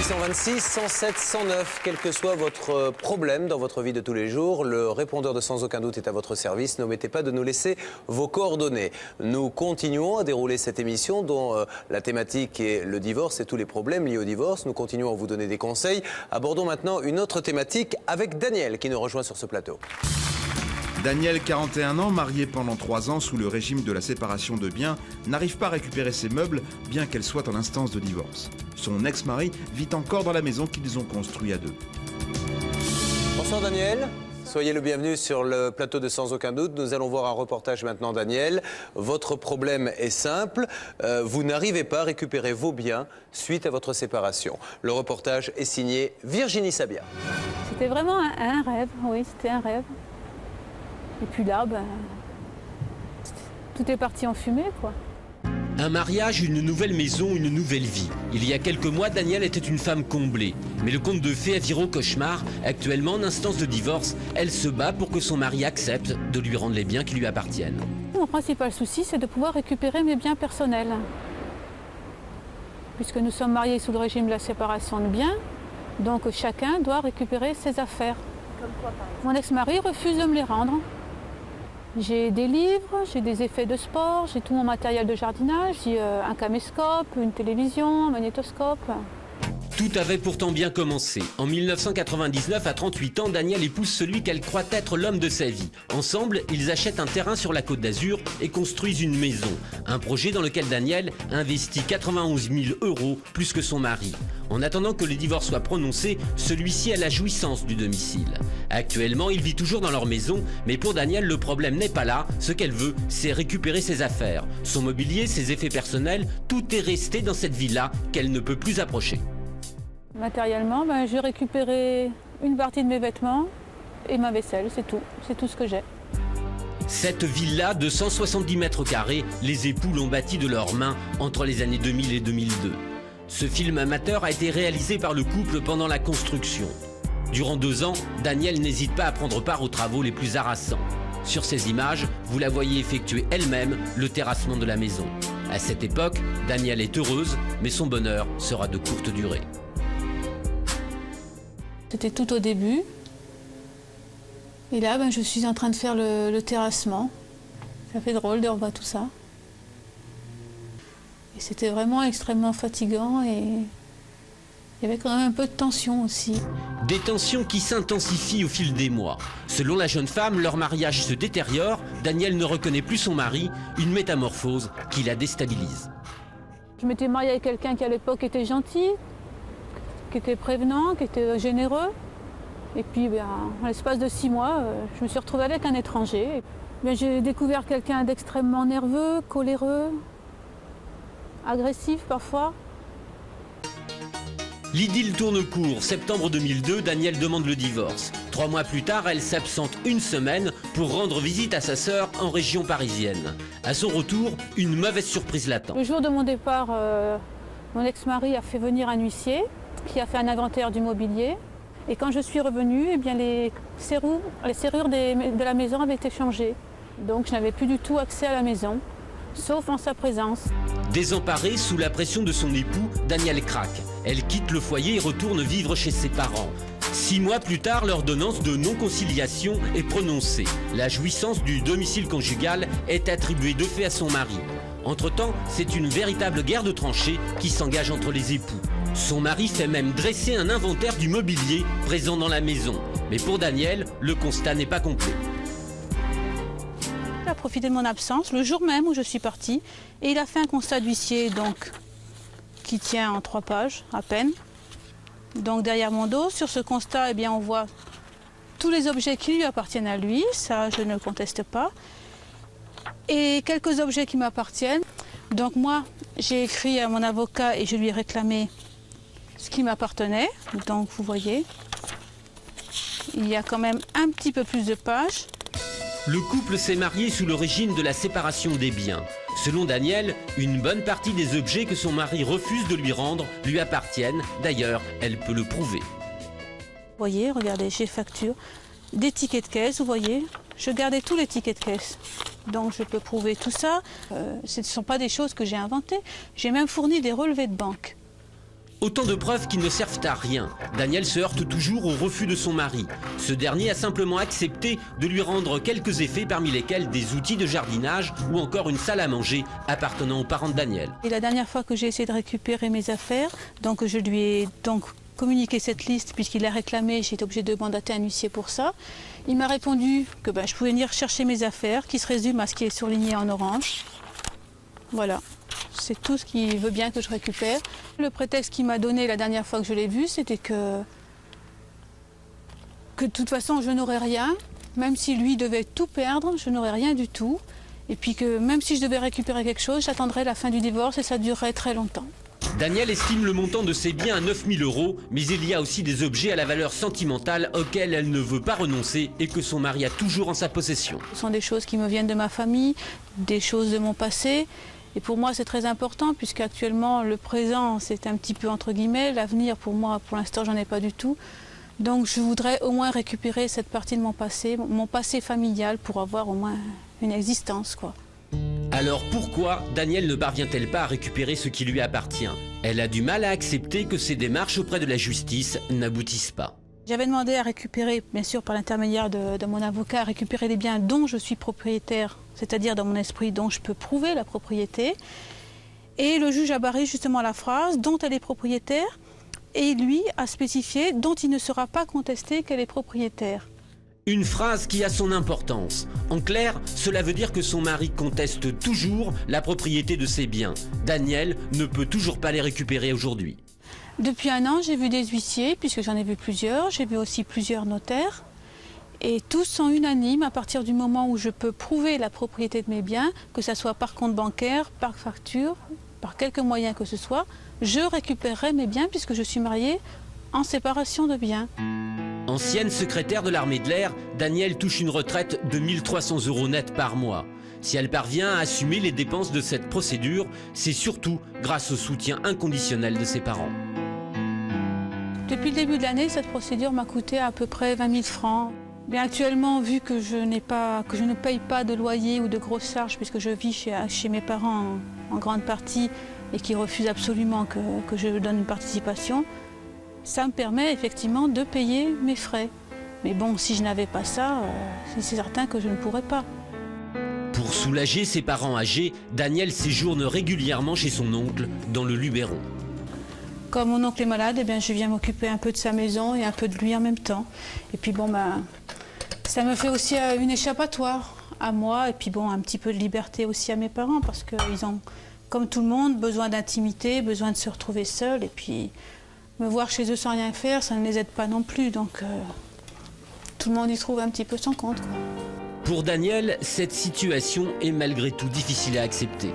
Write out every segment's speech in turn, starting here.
0826 107 109, quel que soit votre problème dans votre vie de tous les jours, le répondeur de Sans Aucun Doute est à votre service. N'omettez pas de nous laisser vos coordonnées. Nous continuons à dérouler cette émission dont la thématique est le divorce et tous les problèmes liés au divorce. Nous continuons à vous donner des conseils. Abordons maintenant une autre thématique avec Daniel qui nous rejoint sur ce plateau. Daniel, 41 ans, marié pendant 3 ans sous le régime de la séparation de biens, n'arrive pas à récupérer ses meubles, bien qu'elle soit en instance de divorce. Son ex-mari vit encore dans la maison qu'ils ont construite à deux. Bonsoir Daniel, soyez le bienvenu sur le plateau de Sans Aucun Doute. Nous allons voir un reportage maintenant Daniel. Votre problème est simple, vous n'arrivez pas à récupérer vos biens suite à votre séparation. Le reportage est signé Virginie Sabia. C'était vraiment un rêve, oui, c'était un rêve. Et puis là, tout est parti en fumée, quoi. Un mariage, une nouvelle maison, une nouvelle vie. Il y a quelques mois, Daniel était une femme comblée. Mais le conte de fées a viré au cauchemar. Actuellement en instance de divorce, elle se bat pour que son mari accepte de lui rendre les biens qui lui appartiennent. Mon principal souci, c'est de pouvoir récupérer mes biens personnels. Puisque nous sommes mariés sous le régime de la séparation de biens, donc chacun doit récupérer ses affaires. Comme quoi, par exemple ? Mon ex-mari refuse de me les rendre. J'ai des livres, j'ai des effets de sport, j'ai tout mon matériel de jardinage, j'ai un caméscope, une télévision, un magnétoscope. Tout avait pourtant bien commencé. En 1999, à 38 ans, Daniel épouse celui qu'elle croit être l'homme de sa vie. Ensemble, ils achètent un terrain sur la Côte d'Azur et construisent une maison. Un projet dans lequel Daniel investit 91 000 €, plus que son mari. En attendant que le divorce soit prononcé, celui-ci a la jouissance du domicile. Actuellement, il vit toujours dans leur maison, mais pour Daniel, le problème n'est pas là. Ce qu'elle veut, c'est récupérer ses affaires. Son mobilier, ses effets personnels, tout est resté dans cette villa qu'elle ne peut plus approcher. Matériellement, j'ai récupéré une partie de mes vêtements et ma vaisselle, c'est tout ce que j'ai. Cette villa de 170 mètres carrés, les époux l'ont bâtie de leurs mains entre les années 2000 et 2002. Ce film amateur a été réalisé par le couple pendant la construction. Durant 2 ans, Daniel n'hésite pas à prendre part aux travaux les plus harassants. Sur ces images, vous la voyez effectuer elle-même le terrassement de la maison. À cette époque, Daniel est heureuse, mais son bonheur sera de courte durée. C'était tout au début. Et là, je suis en train de faire le terrassement. Ça fait drôle de revoir tout ça. Et c'était vraiment extrêmement fatigant et il y avait quand même un peu de tension aussi. Des tensions qui s'intensifient au fil des mois. Selon la jeune femme, leur mariage se détériore. Daniel ne reconnaît plus son mari, une métamorphose qui la déstabilise. Je m'étais mariée avec quelqu'un qui à l'époque était gentil, qui était prévenant, qui était généreux. Et puis, en l'espace de 6 mois, je me suis retrouvée avec un étranger. J'ai découvert quelqu'un d'extrêmement nerveux, coléreux, agressif parfois. L'idylle tourne court. Septembre 2002, Daniel demande le divorce. 3 mois plus tard, elle s'absente 1 semaine pour rendre visite à sa sœur en région parisienne. À son retour, une mauvaise surprise l'attend. Le jour de mon départ, mon ex-mari a fait venir un huissier qui a fait un inventaire du mobilier. Et quand je suis revenue, les serrures de la maison avaient été changées. Donc je n'avais plus du tout accès à la maison, sauf en sa présence. Désemparée, sous la pression de son époux, Daniel craque. Elle quitte le foyer et retourne vivre chez ses parents. 6 mois plus tard, l'ordonnance de non-conciliation est prononcée. La jouissance du domicile conjugal est attribuée de fait à son mari. Entre-temps, c'est une véritable guerre de tranchées qui s'engage entre les époux. Son mari fait même dresser un inventaire du mobilier présent dans la maison. Mais pour Daniel, le constat n'est pas complet. Il a profité de mon absence le jour même où je suis partie et il a fait un constat d'huissier qui tient en 3 pages à peine. Donc derrière mon dos, sur ce constat, on voit tous les objets qui lui appartiennent à lui, ça je ne conteste pas, et quelques objets qui m'appartiennent. Donc moi, j'ai écrit à mon avocat et je lui ai réclamé ce qui m'appartenait. Donc vous voyez, il y a quand même un petit peu plus de pages. Le couple s'est marié sous le régime de la séparation des biens. Selon Daniel, une bonne partie des objets que son mari refuse de lui rendre lui appartiennent. D'ailleurs, elle peut le prouver. Vous voyez, regardez, j'ai facture, des tickets de caisse, vous voyez. Je gardais tous les tickets de caisse. Donc je peux prouver tout ça. Ce ne sont pas des choses que j'ai inventées. J'ai même fourni des relevés de banque. Autant de preuves qui ne servent à rien. Daniel se heurte toujours au refus de son mari. Ce dernier a simplement accepté de lui rendre quelques effets, parmi lesquels des outils de jardinage ou encore une salle à manger appartenant aux parents de Daniel. Et la dernière fois que j'ai essayé de récupérer mes affaires, donc je lui ai communiqué cette liste puisqu'il a réclamé, j'ai été obligée de mandater un huissier pour ça. Il m'a répondu que je pouvais venir chercher mes affaires, qui se résument à ce qui est surligné en orange. Voilà. C'est tout ce qu'il veut bien que je récupère. Le prétexte qu'il m'a donné la dernière fois que je l'ai vu, c'était que de toute façon, je n'aurais rien. Même si lui devait tout perdre, je n'aurais rien du tout. Et puis que même si je devais récupérer quelque chose, j'attendrais la fin du divorce et ça durerait très longtemps. Daniel estime le montant de ses biens à 9 000 €, mais il y a aussi des objets à la valeur sentimentale auxquels elle ne veut pas renoncer et que son mari a toujours en sa possession. Ce sont des choses qui me viennent de ma famille, des choses de mon passé. Et pour moi, c'est très important puisqu'actuellement, le présent, c'est un petit peu entre guillemets. L'avenir, pour moi, pour l'instant, j'en ai pas du tout. Donc, je voudrais au moins récupérer cette partie de mon passé familial pour avoir au moins une existence, quoi. Alors pourquoi Danielle ne parvient-elle pas à récupérer ce qui lui appartient? Elle a du mal à accepter que ses démarches auprès de la justice n'aboutissent pas. J'avais demandé à récupérer, bien sûr par l'intermédiaire de mon avocat, à récupérer les biens dont je suis propriétaire, c'est-à-dire dans mon esprit dont je peux prouver la propriété. Et le juge a barré justement la phrase dont elle est propriétaire et lui a spécifié dont il ne sera pas contesté qu'elle est propriétaire. Une phrase qui a son importance. En clair, cela veut dire que son mari conteste toujours la propriété de ses biens. Danielle ne peut toujours pas les récupérer aujourd'hui. Depuis un an, j'ai vu des huissiers, puisque j'en ai vu plusieurs. J'ai vu aussi plusieurs notaires. Et tous sont unanimes à partir du moment où je peux prouver la propriété de mes biens, que ce soit par compte bancaire, par facture, par quelque moyen que ce soit, je récupérerai mes biens puisque je suis mariée en séparation de biens. Ancienne secrétaire de l'armée de l'air, Danielle touche une retraite de 1 300 € net par mois. Si elle parvient à assumer les dépenses de cette procédure, c'est surtout grâce au soutien inconditionnel de ses parents. Depuis le début de l'année, cette procédure m'a coûté à peu près 20 000 francs. Bien actuellement, vu que je ne paye pas de loyer ou de grosses charges, puisque je vis chez mes parents en grande partie et qui refusent absolument que je donne une participation, ça me permet effectivement de payer mes frais. Mais bon, si je n'avais pas ça, c'est certain que je ne pourrais pas. Pour soulager ses parents âgés, Danielle séjourne régulièrement chez son oncle dans le Luberon. Comme mon oncle est malade, eh bien, je viens m'occuper un peu de sa maison et un peu de lui en même temps. Et puis bon, ça me fait aussi une échappatoire à moi et puis bon, un petit peu de liberté aussi à mes parents parce qu'ils ont, comme tout le monde, besoin d'intimité, besoin de se retrouver seuls. Et puis me voir chez eux sans rien faire, ça ne les aide pas non plus. Donc tout le monde y trouve un petit peu son compte, quoi. Pour Danielle, cette situation est malgré tout difficile à accepter.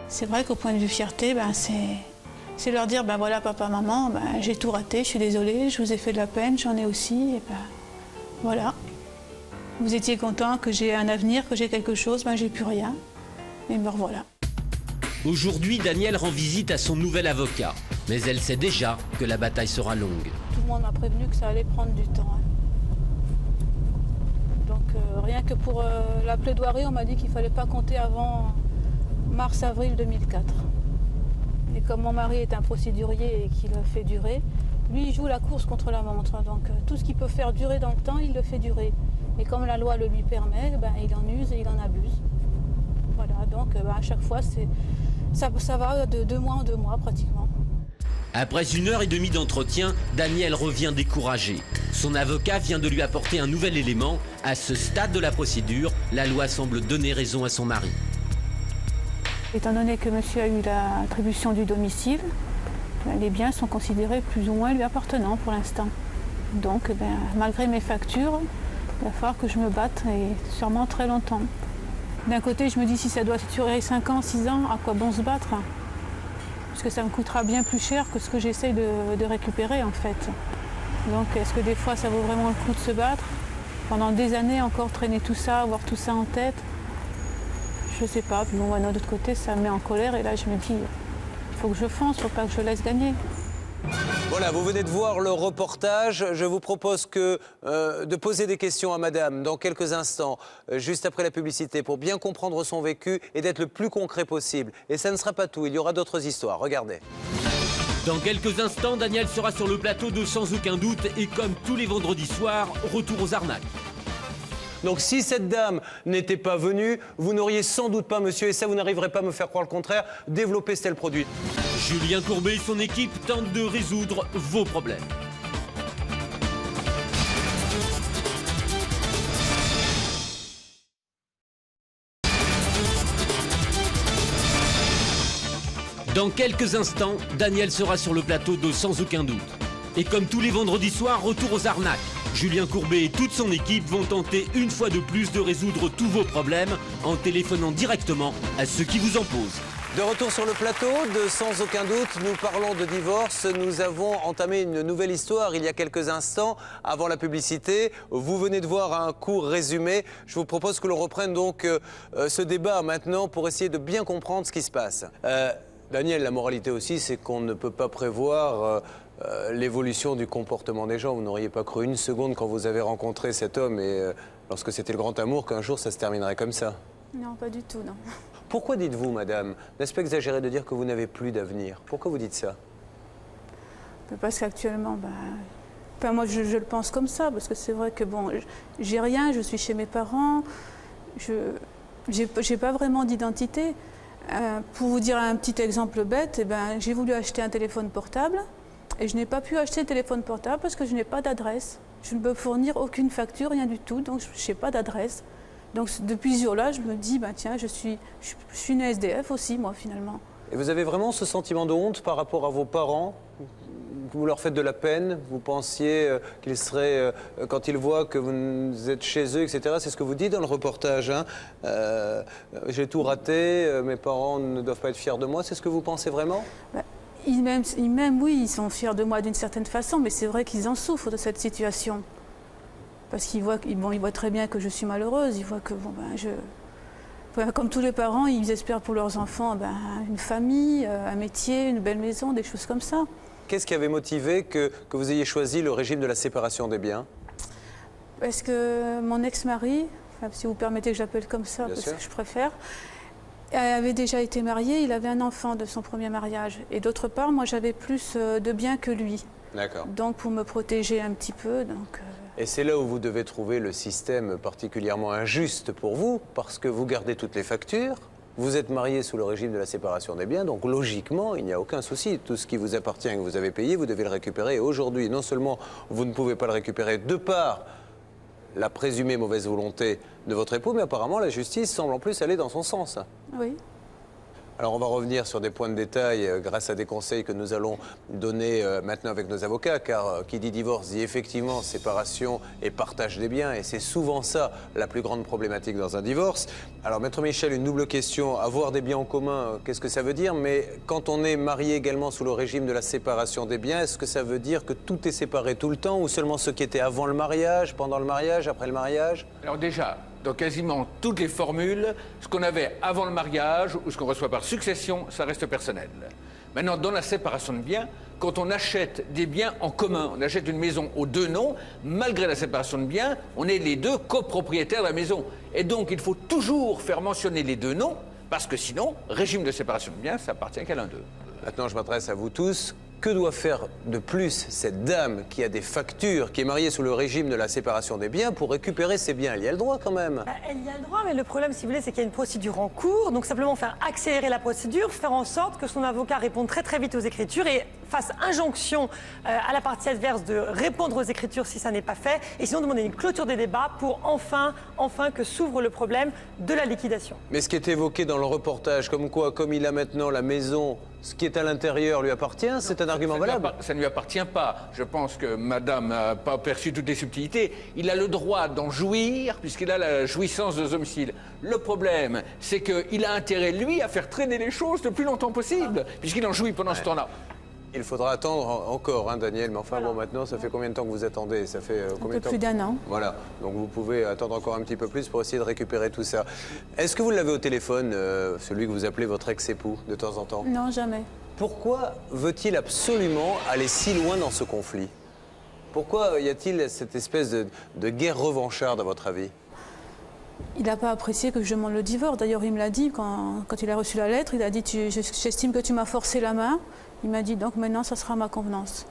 C'est vrai qu'au point de vue fierté, c'est leur dire, voilà papa, maman, j'ai tout raté, je suis désolée, je vous ai fait de la peine, j'en ai aussi, et voilà. Vous étiez content que j'ai un avenir, que j'ai quelque chose, j'ai plus rien, et me revoilà. Aujourd'hui, Danielle rend visite à son nouvel avocat, mais elle sait déjà que la bataille sera longue. Tout le monde m'a prévenu que ça allait prendre du temps. Donc rien que pour la plaidoirie, on m'a dit qu'il ne fallait pas compter avant mars-avril 2004. Et comme mon mari est un procédurier et qu'il fait durer, lui il joue la course contre la montre. Donc tout ce qu'il peut faire durer dans le temps, il le fait durer. Et comme la loi le lui permet, il en use et il en abuse. Voilà, donc à chaque fois, ça va de 2 mois en 2 mois pratiquement. Après 1h30 d'entretien, Danielle revient découragée. Son avocat vient de lui apporter un nouvel élément. À ce stade de la procédure, la loi semble donner raison à son mari. Étant donné que monsieur a eu l'attribution du domicile, les biens sont considérés plus ou moins lui appartenant pour l'instant. Donc, malgré mes factures, il va falloir que je me batte et sûrement très longtemps. D'un côté, je me dis si ça doit durer 5 ans, 6 ans, à quoi bon se battre? Parce que ça me coûtera bien plus cher que ce que j'essaye de récupérer en fait. Donc, est-ce que des fois ça vaut vraiment le coup de se battre? Pendant des années encore traîner tout ça, avoir tout ça en tête? Je sais pas, puis bon, d'un autre côté, ça me met en colère et là je me dis, il faut que je fonce, il ne faut pas que je laisse gagner. Voilà, vous venez de voir le reportage. Je vous propose de poser des questions à madame dans quelques instants, juste après la publicité, pour bien comprendre son vécu et d'être le plus concret possible. Et ça ne sera pas tout, il y aura d'autres histoires. Regardez. Dans quelques instants, Daniel sera sur le plateau de Sans aucun doute et comme tous les vendredis soirs, retour aux arnaques. Donc si cette dame n'était pas venue, vous n'auriez sans doute pas, monsieur, et ça vous n'arriverez pas à me faire croire le contraire, développé ce tel produit. Julien Courbet et son équipe tentent de résoudre vos problèmes. Dans quelques instants, Daniel sera sur le plateau de Sans aucun doute. Et comme tous les vendredis soirs, retour aux arnaques. Julien Courbet et toute son équipe vont tenter une fois de plus de résoudre tous vos problèmes en téléphonant directement à ceux qui vous en posent. De retour sur le plateau de Sans aucun doute, nous parlons de divorce. Nous avons entamé une nouvelle histoire il y a quelques instants avant la publicité. Vous venez de voir un court résumé. Je vous propose que l'on reprenne donc ce débat maintenant pour essayer de bien comprendre ce qui se passe. Daniel, la moralité aussi, c'est qu'on ne peut pas prévoir l'évolution du comportement des gens. Vous n'auriez pas cru une seconde quand vous avez rencontré cet homme et lorsque c'était le grand amour qu'un jour ça se terminerait comme ça. Non, pas du tout, non. Pourquoi dites-vous, madame, n'est-ce pas exagéré de dire que vous n'avez plus d'avenir? Pourquoi vous dites ça? Parce qu'actuellement, enfin, moi je le pense comme ça, parce que c'est vrai que bon, j'ai rien, je suis chez mes parents, j'ai pas vraiment d'identité. Pour vous dire un petit exemple bête, j'ai voulu acheter un téléphone portable et je n'ai pas pu acheter le téléphone portable parce que je n'ai pas d'adresse. Je ne peux fournir aucune facture, rien du tout, donc je n'ai pas d'adresse. Donc depuis ce jour-là, je me dis, tiens, je suis une SDF aussi, moi, finalement. Et vous avez vraiment ce sentiment de honte par rapport à vos parents? Vous leur faites de la peine? Vous pensiez qu'ils seraient, quand ils voient que vous êtes chez eux, etc., c'est ce que vous dites dans le reportage, hein, j'ai tout raté, mes parents ne doivent pas être fiers de moi, c'est ce que vous pensez vraiment? Ils m'aiment, oui, ils sont fiers de moi d'une certaine façon, mais c'est vrai qu'ils en souffrent de cette situation. Parce qu'ils voient, ils voient très bien que je suis malheureuse, ils voient que, comme tous les parents, ils espèrent pour leurs enfants une famille, un métier, une belle maison, des choses comme ça. Qu'est-ce qui avait motivé que vous ayez choisi le régime de la séparation des biens? Parce que mon ex-mari, si vous permettez que j'appelle comme ça, Bien parce sûr. que je préfère, avait déjà été marié, il avait un enfant de son premier mariage. Et d'autre part, moi j'avais plus de biens que lui. D'accord. Donc pour me protéger un petit peu, Et c'est là où vous devez trouver le système particulièrement injuste pour vous, parce que vous gardez toutes les factures, vous êtes marié sous le régime de la séparation des biens, donc logiquement, il n'y a aucun souci. Tout ce qui vous appartient et que vous avez payé, vous devez le récupérer. Et aujourd'hui, non seulement vous ne pouvez pas le récupérer de par la présumée mauvaise volonté de votre époux, mais apparemment la justice semble en plus aller dans son sens. oui. Alors on va revenir sur des points de détail grâce à des conseils que nous allons donner maintenant avec nos avocats, car qui dit divorce dit effectivement séparation et partage des biens, et c'est souvent ça la plus grande problématique dans un divorce. Alors Maître Michel, une double question, avoir des biens en commun, qu'est-ce que ça veut dire? Mais quand on est marié également sous le régime de la séparation des biens, est-ce que ça veut dire que tout est séparé tout le temps, ou seulement ce qui était avant le mariage, pendant le mariage, après le mariage? Alors déjà, dans quasiment toutes les formules, ce qu'on avait avant le mariage ou ce qu'on reçoit par succession, ça reste personnel. Maintenant, dans la séparation de biens, quand on achète des biens en commun, on achète une maison aux deux noms, malgré la séparation de biens, on est les deux copropriétaires de la maison. Et donc, il faut toujours faire mentionner les deux noms, parce que sinon, régime de séparation de biens, ça appartient qu'à l'un d'eux. Maintenant, je m'adresse à vous tous. Que doit faire de plus cette dame qui a des factures, qui est mariée sous le régime de la séparation des biens pour récupérer ses biens? Elle y a le droit quand même. Elle y a le droit, mais le problème, si vous voulez, c'est qu'il y a une procédure en cours. Donc simplement faire accélérer la procédure, faire en sorte que son avocat réponde très très vite aux écritures et fasse injonction à la partie adverse de répondre aux écritures si ça n'est pas fait. Et sinon demander une clôture des débats pour enfin que s'ouvre le problème de la liquidation. Mais ce qui est évoqué dans le reportage, comme quoi, comme il a maintenant la maison, ce qui est à l'intérieur lui appartient, c'est un argument valable. Ça ne lui appartient pas. Je pense que madame n'a pas perçu toutes les subtilités. Il a le droit d'en jouir, puisqu'il a la jouissance de domicile. Le problème, c'est qu'il a intérêt, lui, à faire traîner les choses le plus longtemps possible, puisqu'il en jouit pendant ce temps-là. Il faudra attendre encore, hein, Daniel, mais enfin bon, maintenant, ça fait combien de temps que vous attendez? Ça fait combien de temps? Plus d'un an. Voilà, donc vous pouvez attendre encore un petit peu plus pour essayer de récupérer tout ça. Est-ce que vous l'avez au téléphone, celui que vous appelez votre ex-époux, de temps en temps? Non, jamais. Pourquoi veut-il absolument aller si loin dans ce conflit? Pourquoi y a-t-il cette espèce de guerre revancharde, à votre avis? Il n'a pas apprécié que je demande le divorce. D'ailleurs, il me l'a dit quand il a reçu la lettre. Il a dit j'estime que tu m'as forcé la main Il m'a dit donc maintenant ça sera ma convenance.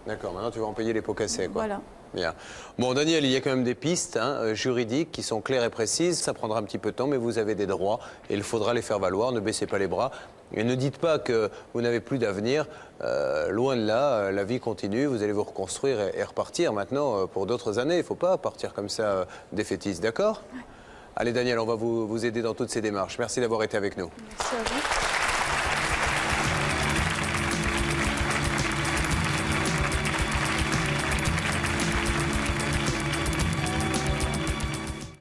D'accord, maintenant tu vas en payer les pots cassés, quoi. Voilà. Bien. Bon, Daniel, il y a quand même des pistes juridiques qui sont claires et précises. Ça prendra un petit peu de temps, mais vous avez des droits et il faudra les faire valoir. Ne baissez pas les bras. Et ne dites pas que vous n'avez plus d'avenir. Loin de là, la vie continue. Vous allez vous reconstruire et repartir maintenant pour d'autres années. Il ne faut pas partir comme ça défaitiste, d'accord ? Ouais. Allez, Daniel, on va vous aider dans toutes ces démarches. Merci d'avoir été avec nous. Merci à vous.